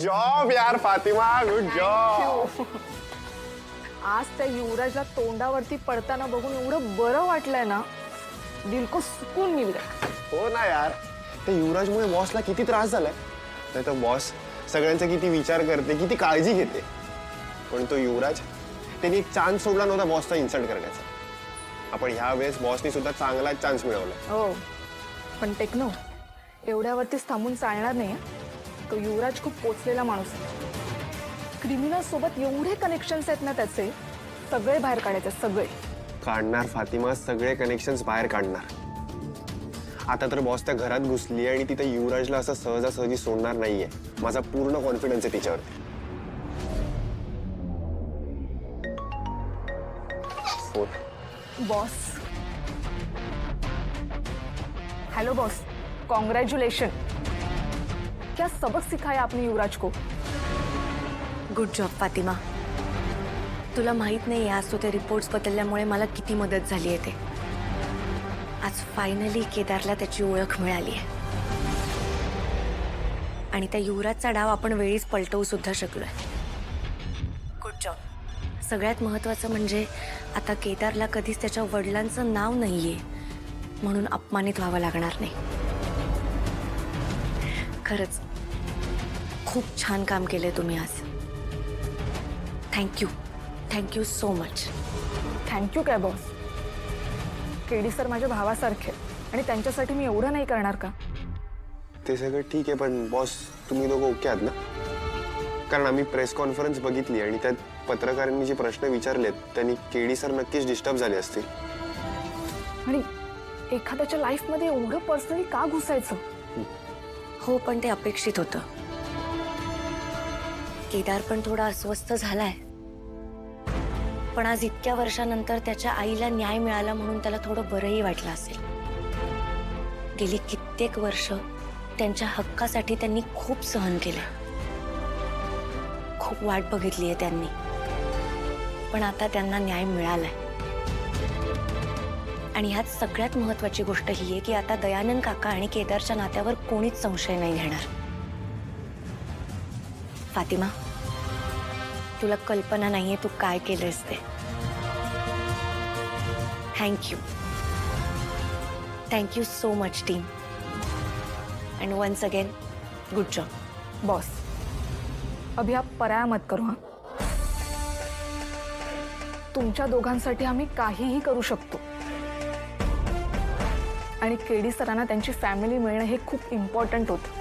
Job यार Fatima, good job. आज त्या युवराजला तोंडावरती पडताना बघून एवढं बरं वाटलंय ना, दिल को सुकून मिल गया. हो ना यार, त्या युवराजमुळे बॉसला किती त्रास झालाय. नाही तर बॉस सगळ्यांचा किती विचार करते, किती काळजी घेते. पण तो युवराज त्यांनी एक चान्स सोडला नव्हता बॉसचा इन्सल्ट करण्याचा. आपण ह्या वेळेस बॉसनी सुद्धा चांगला चान्स मिळवला. हो, पण टेक्नो एवढ्यावरतीच थांबून चालणार नाही. तो युवराज खूप पोचलेला माणूस आहे. क्रिमिनल सोबत एवढे कनेक्शन्स आहेत ना त्याचे, सगळे बाहेर काढायचे, सगळे काढणार फातिमा, सगळे कनेक्शन्स बाहेर काढणार. आता तर बॉस त्या घरात घुसली आणि ती त्या युवराजला असं सहजासहजी सोडणार नाहीये. माझा पूर्ण कॉन्फिडन्स आहे तिच्यावरती. बॉस. Hello boss, congratulation. क्या सबक सिखाया आपने युवराज को. Good job Fatima. तुला माहित नाही आज तू ते रिपोर्ट्स बदलल्यामुळे मला किती मदत झाली आहे ते. आज फायनली केदारला त्याची ओळख मिळाली आहे आणि त्या युवराजचा डाव आपण वेळीच पलटवू सुद्धा शकलोय. Good job. सगळ्यात महत्त्वाचं म्हणजे आता केदारला कधीच त्याच्या वडिलांचं नाव नाहीये म्हणून अपमानित व्हावं लागणार नाही. खरंच खूप छान काम केलंय तुम्ही आज. Thank you so much. थँक्यू काय बॉस. केडी सर माझ्या भावासारखे आणि त्यांच्यासाठी मी एवढं नाही करणार का. ते सगळं ठीक आहे, पण बॉस तुम्ही दोघं ओके आहात ना. कारण आम्ही प्रेस कॉन्फरन्स बघितली आणि त्यात पत्रकारांनी जे प्रश्न विचारलेत त्यांनी केडी सर नक्कीच डिस्टर्ब झाले असतील. आणि एखाद्याच्या लाईफमध्ये एवढं पर्सनली का घुसायचं. हो, पण ते अपेक्षित होतं. केदार पण थोडा अस्वस्थ झालाय, पण आज इतक्या वर्षानंतर त्याच्या आईला न्याय मिळाला म्हणून त्याला थोडं बरंही वाटलं असेल. गेली कित्येक वर्ष त्यांच्या हक्कासाठी त्यांनी खूप सहन केलंय, खूप वाट बघितली आहे त्यांनी, पण आता त्यांना न्याय मिळालाय. आणि ह्यात सगळ्यात महत्वाची गोष्ट ही आहे की आता दयानंद काका आणि केदारच्या नात्यावर कोणीच संशय नाही घेणार. फातिमा, तुला कल्पना नाहीये तू काय केलंयस ते. Thank you so much team. And once again good job. Boss, अभि आप पराया मत करू. हा, तुमच्या दोघांसाठी आम्ही काहीही करू शकतो. आणि केडी सरांना त्यांची फॅमिली मिळणं हे खूप इम्पॉर्टंट होतं.